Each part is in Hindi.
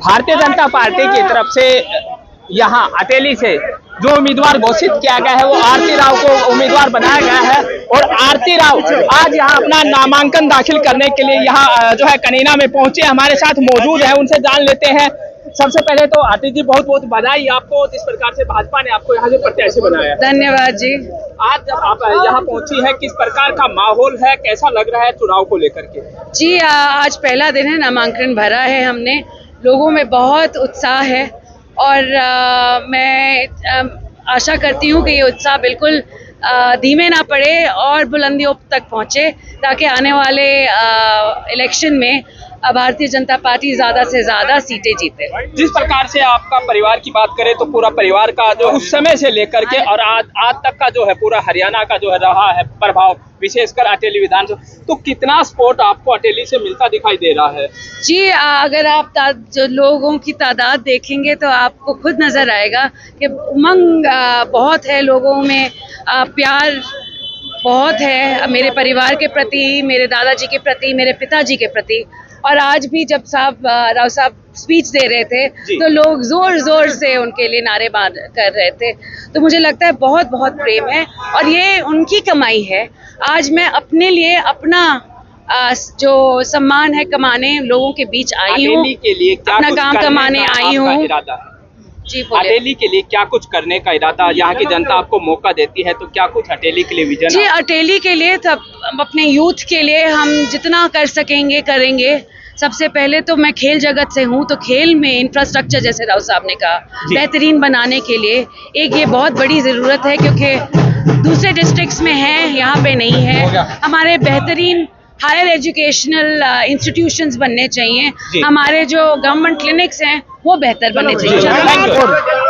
भारतीय जनता पार्टी की तरफ से यहाँ अटेली से जो उम्मीदवार घोषित किया गया है वो आरती राव को उम्मीदवार बनाया गया है और आरती राव आज यहाँ अपना नामांकन दाखिल करने के लिए यहाँ जो है कनीना में पहुंचे, हमारे साथ मौजूद है, उनसे जान लेते हैं। सबसे पहले तो आरती जी बहुत बहुत बधाई आपको, जिस प्रकार से भाजपा ने आपको यहाँ से प्रत्याशी बनाया। धन्यवाद जी। आज जब आप यहाँ पहुंची है, किस प्रकार का माहौल है, कैसा लग रहा है चुनाव को लेकर के? जी आज पहला दिन है, नामांकन भरा है हमने, लोगों में बहुत उत्साह है और मैं आशा करती हूँ कि ये उत्साह बिल्कुल धीमे ना पड़े और बुलंदियों तक पहुँचे, ताकि आने वाले इलेक्शन में भारतीय जनता पार्टी ज्यादा से ज्यादा सीटें जीते। जिस प्रकार से आपका परिवार की बात करें तो पूरा परिवार का जो उस समय से लेकर के और आज तक का जो है पूरा हरियाणा का जो है रहा है प्रभाव, विशेषकर अटेली विधानसभा, तो कितना सपोर्ट आपको अटेली से मिलता दिखाई दे रहा है? जी अगर आप जो लोगों की तादाद देखेंगे तो आपको खुद नजर आएगा कि उमंग बहुत है लोगों में, प्यार बहुत है मेरे परिवार के प्रति, मेरे दादाजी के प्रति, मेरे पिताजी के प्रति। और आज भी जब राव साहब स्पीच दे रहे थे तो लोग जोर जोर से उनके लिए नारे कर रहे थे, तो मुझे लगता है बहुत बहुत प्रेम है और ये उनकी कमाई है। आज मैं अपने लिए अपना जो सम्मान है कमाने लोगों के बीच आई हूँ, अपना काम कमाने आई हूँ। जी अटेली के लिए क्या कुछ करने का इरादा, यहाँ की जनता आपको मौका देती है तो क्या कुछ अटेली के लिए विजन? जी अटेली के लिए तब अपने यूथ के लिए हम जितना कर सकेंगे करेंगे। सबसे पहले तो मैं खेल जगत से हूँ, तो खेल में इंफ्रास्ट्रक्चर जैसे राव साहब ने कहा बेहतरीन बनाने के लिए एक ये बहुत बड़ी ज़रूरत है, क्योंकि दूसरे डिस्ट्रिक्ट्स में है, यहाँ पे नहीं है। हमारे बेहतरीन हायर एजुकेशनल इंस्टीट्यूशंस बनने चाहिए, हमारे जो गवर्नमेंट क्लिनिक्स हैं वो बेहतर बनने चाहिए।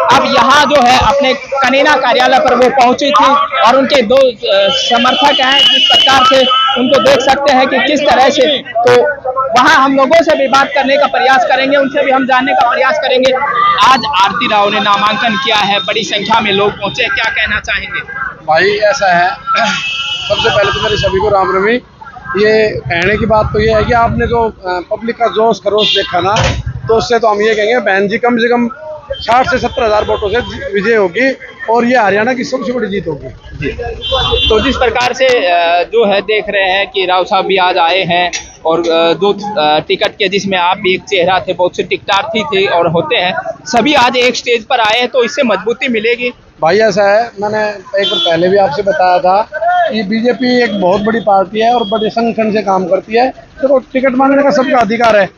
अब यहाँ जो है अपने कनीना कार्यालय पर वो पहुंची थी और उनके दो समर्थक हैं, जिस प्रकार से उनको देख सकते हैं कि किस तरह से, तो वहाँ हम लोगों से भी बात करने का प्रयास करेंगे, उनसे भी हम जानने का प्रयास करेंगे। आज आरती राव ने नामांकन किया है, बड़ी संख्या में लोग पहुंचे, क्या कहना चाहेंगे? भाई ऐसा है, सबसे पहले तो मेरे सभी को राम रमी। ये कहने की बात तो ये है कि आपने जो पब्लिक का जोश खरोश देखा ना, तो उससे तो हम ये कहेंगे बहन जी कम से कम 60 से 70 हज़ार वोटों से विजय होगी और ये हरियाणा की सबसे बड़ी जीत होगी। जी तो जिस प्रकार से जो है देख रहे हैं कि राव साहब भी आज आए हैं और दो टिकट के, जिसमें आप भी एक चेहरा थे, बहुत से टिकटार्थी थे और होते हैं, सभी आज एक स्टेज पर आए हैं, तो इससे मजबूती मिलेगी। भाई ऐसा है, मैंने एक बार पहले भी आपसे बताया था कि बीजेपी एक बहुत बड़ी पार्टी है और बड़े संगठन से काम करती है, तो टिकट मांगने का सबका अधिकार है।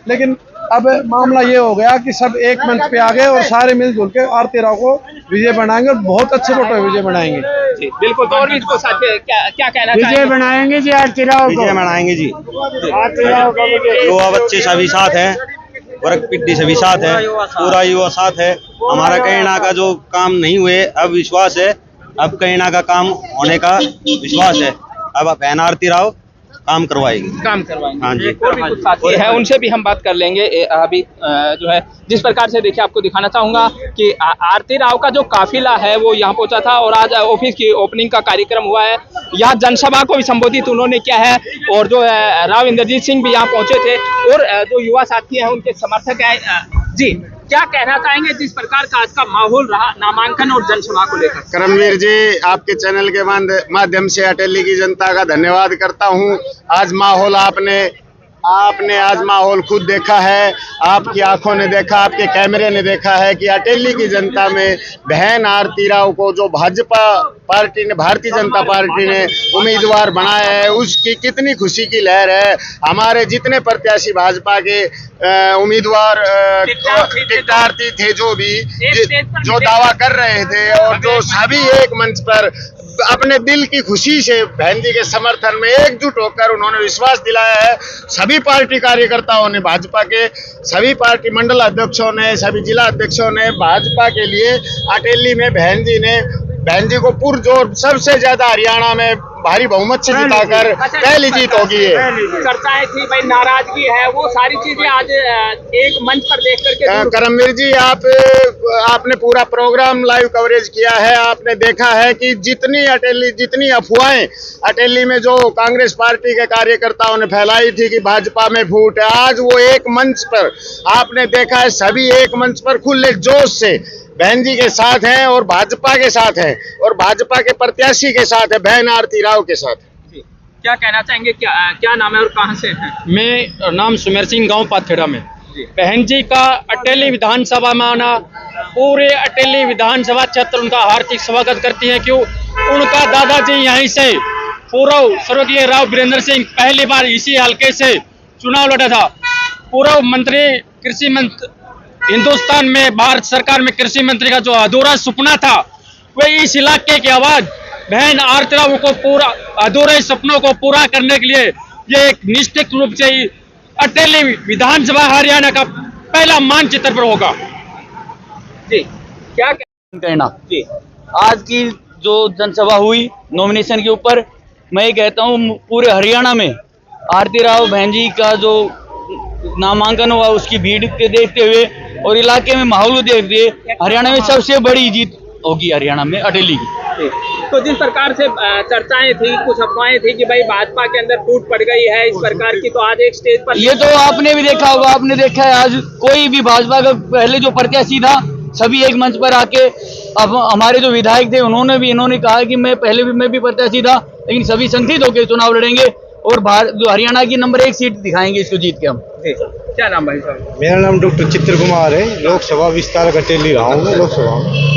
लेकिन अब मामला ये हो गया कि सब एक मंच पे आ गए और सारे मिलजुल के आरती राव को विजय बनाएंगे और बहुत अच्छे वोटों विजय बनाएंगे। जी बिल्कुल। तो और भी इसको साथ क्या कहना विजय बनाएंगे जी, आरती राव विजय बनाएंगे जी। आरती राव का युवा बच्चे सभी साथ हैं, वर्ग पिट्टी सभी साथ है, पूरा युवा साथ है। हमारा कनीना का जो काम नहीं हुए अब विश्वास है, अब कनीना का काम होने का विश्वास है। अब बहन आरती राव काम करवाएगी, हाँ जी। और भी कुछ साथी है, उनसे भी हम बात कर लेंगे। अभी जो है जिस प्रकार से देखिए, आपको दिखाना चाहूंगा कि आरती राव का जो काफिला है वो यहाँ पहुंचा था और आज ऑफिस की ओपनिंग का कार्यक्रम हुआ है। यहाँ जनसभा को भी संबोधित उन्होंने किया है और जो है राव इंद्रजीत सिंह भी यहाँ पहुंचे थे और जो युवा साथी हैं उनके समर्थक हैं। जी क्या कहना चाहेंगे जिस प्रकार का आज का माहौल रहा नामांकन और जनसभा को लेकर? करमवीर जी, आपके चैनल के माध्यम से अटेली की जनता का धन्यवाद करता हूं। आज माहौल आपने आज माहौल खुद देखा है, आपकी आंखों ने देखा, आपके कैमरे ने देखा है कि अटेली की जनता में बहन आरती राव को जो भाजपा पार्टी ने, भारतीय जनता पार्टी ने उम्मीदवार बनाया है, उसकी कितनी खुशी की लहर है। हमारे जितने प्रत्याशी भाजपा के उम्मीदवार टिकटार्थी थे, जो दावा कर रहे थे और जो सभी एक मंच पर अपने दिल की खुशी से बहन जी के समर्थन में एकजुट होकर उन्होंने विश्वास दिलाया है। सभी पार्टी कार्यकर्ताओं ने, भाजपा के सभी पार्टी मंडल अध्यक्षों ने, सभी जिला अध्यक्षों ने भाजपा के लिए अटेली में बहन जी को पुरजोर सबसे ज्यादा हरियाणा में भारी बहुमत से जिताकर पहली जीत होगी ये। चर्चाएं थी भाई, नाराजगी है, वो सारी चीजें आज एक मंच पर देख करके करमवीर जी, आपने पूरा प्रोग्राम लाइव कवरेज किया है। आपने देखा है कि जितनी अफवाहें अटेली में जो कांग्रेस पार्टी के कार्यकर्ताओं ने फैलाई थी कि भाजपा में फूट है, आज वो एक मंच पर आपने देखा है, सभी एक मंच पर खुले जोश से बहन जी के साथ हैं और भाजपा के साथ हैं और भाजपा के प्रत्याशी के साथ है, बहन आरती राव के साथ। क्या कहना चाहेंगे, क्या नाम है और कहां से हैं? मैं नाम सुमेर सिंह, गांव पाथेड़ा में। बहन जी का अटेली विधानसभा में आना, पूरे अटेली विधानसभा क्षेत्र उनका हार्दिक स्वागत करती है। क्यों? उनका दादाजी यहीं से पूर्व स्वर्गीय राव वीरेंद्र सिंह पहली बार इसी हल्के से चुनाव लड़ा था। पूर्व मंत्री, कृषि मंत्री, हिंदुस्तान में भारत सरकार में कृषि मंत्री का जो अधूरा सपना था, वह इस इलाके की आवाज बहन आरती राव को पूरा अधूरे सपनों को पूरा करने के लिए ये एक निश्चित रूप से ही अटेली विधानसभा हरियाणा का पहला मानचित्र पर होगा। जी, क्या कहना जी, आज की जो जनसभा हुई नॉमिनेशन के ऊपर, मैं कहता हूँ पूरे हरियाणा में आरती राव बहन जी का जो नामांकन हुआ उसकी भीड़ के देखते हुए और इलाके में माहौल देखते हुए हरियाणा में सबसे बड़ी जीत होगी हरियाणा में अटेली की। तो जिस प्रकार से चर्चाएं थी, कुछ अफवाहें थी कि भाई भाजपा के अंदर टूट पड़ गई है इस प्रकार की, तो आज एक स्टेज पर ये तो आपने भी देखा होगा, आपने देखा है आज कोई भी भाजपा का पहले जो प्रत्याशी था सभी एक मंच पर आके, अब हमारे जो विधायक थे इन्होंने कहा कि मैं भी प्रत्याशी था, लेकिन सभी संगठित होकर चुनाव लड़ेंगे और जो हरियाणा की नंबर 1 सीट दिखाएंगे इसको जीत के हम। क्या नाम भाई साहब? मेरा नाम डॉक्टर चित्र कुमार है, लोकसभा विस्तारक अटेली रहा हूँ लोकसभा में।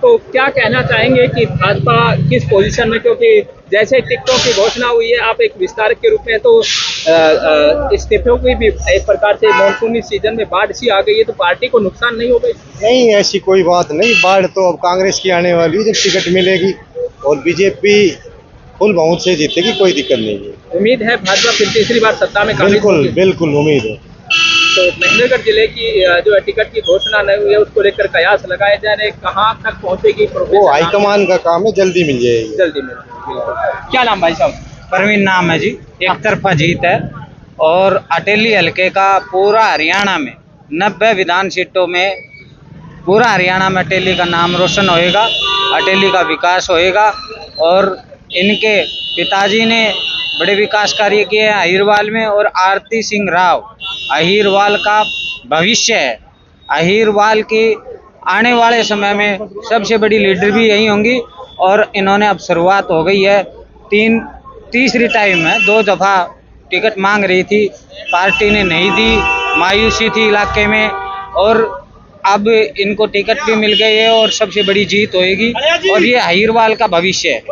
तो क्या कहना चाहेंगे कि भाजपा किस पोजीशन में, क्योंकि जैसे टिकटों की घोषणा हुई है, आप एक विस्तारक के रूप में, तो इस्तीफों की भी एक प्रकार से मानसूनी सीजन में बाढ़ सी आ गई है, तो पार्टी को नुकसान नहीं होगा? नहीं, ऐसी कोई बात नहीं, बाढ़ तो अब कांग्रेस की आने वाली है, जब टिकट मिलेगी और बीजेपी फुल बहुमत से जीतेगी, कोई दिक्कत नहीं है। उम्मीद है भाजपा फिर तीसरी बार सत्ता में? बिल्कुल उम्मीद है। तो महेंद्रगढ़ जिले की जो टिकट की घोषणा नहीं हुई है, उसको लेकर कयास लगाए जाने, कहाँ तक पहुँचेगी? वो हाईकमान का काम है, जल्दी मिल जाएगी। जल्दी मिल जाएगी। क्या नाम भाई साहब? परवीन नाम है जी। एक तरफा जीत है और अटेली हल्के का पूरा हरियाणा में 90 विधान सीटों में पूरा हरियाणा में अटेली का नाम रोशन होएगा, अटेली का विकास होएगा। और इनके पिताजी ने बड़े विकास कार्य किए हैं अहीरवाल में, और आरती सिंह राव अहीरवाल का भविष्य है। अहीरवाल की आने वाले समय में सबसे बड़ी लीडर भी यही होंगी। और इन्होंने अब शुरुआत हो गई है, तीसरी टाइम है, 2 दफ़ा टिकट मांग रही थी, पार्टी ने नहीं दी, मायूसी थी इलाके में, और अब इनको टिकट भी मिल गई है और सबसे बड़ी जीत होएगी। और ये अहीरवाल का भविष्य है,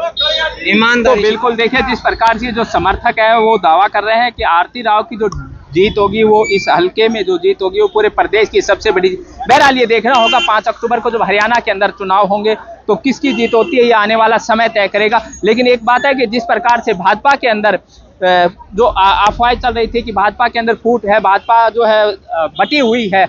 ईमानदार। तो बिल्कुल देखिए, जिस प्रकार से जो समर्थक है वो दावा कर रहे हैं कि आरती राव की जो जीत होगी, वो इस हल्के में जो जीत होगी वो पूरे प्रदेश की सबसे बड़ी। बहरहाल ये देखना होगा 5 अक्टूबर को जब हरियाणा के अंदर चुनाव होंगे तो किसकी जीत होती है, ये आने वाला समय तय करेगा। लेकिन एक बात है कि जिस प्रकार से भाजपा के अंदर जो अफवाहें चल रही थी कि भाजपा के अंदर फूट है, भाजपा जो है बटी हुई है,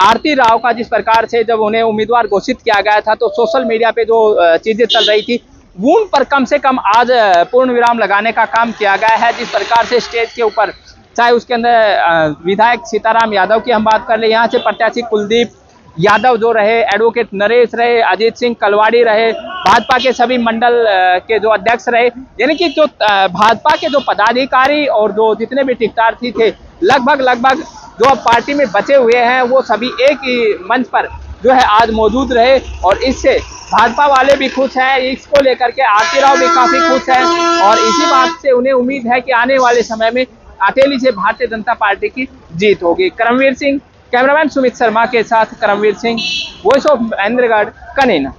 आरती राव का जिस प्रकार से जब उन्हें उम्मीदवार घोषित किया गया था तो सोशल मीडिया पे जो चीजें चल रही थी उन पर कम से कम आज पूर्ण विराम लगाने का काम किया गया है। जिस प्रकार से स्टेज के ऊपर, चाहे उसके अंदर विधायक सीताराम यादव की हम बात कर ले, यहाँ से प्रत्याशी कुलदीप यादव जो रहे, एडवोकेट नरेश रहे, अजीत सिंह कलवाड़ी रहे, भाजपा के सभी मंडल के जो अध्यक्ष रहे, यानी कि जो भाजपा के जो पदाधिकारी और जो जितने भी टिकटार्थी थे लगभग जो अब पार्टी में बचे हुए हैं वो सभी एक ही मंच पर जो है आज मौजूद रहे। और इससे भाजपा वाले भी खुश हैं, इसको लेकर के आरती राव भी काफी खुश हैं और इसी बात से उन्हें उम्मीद है कि आने वाले समय में अटेली से भारतीय जनता पार्टी की जीत होगी। करमवीर सिंह, कैमरामैन सुमित शर्मा के साथ करमवीर सिंह, वॉइस ऑफ महेंद्रगढ़, कनीना।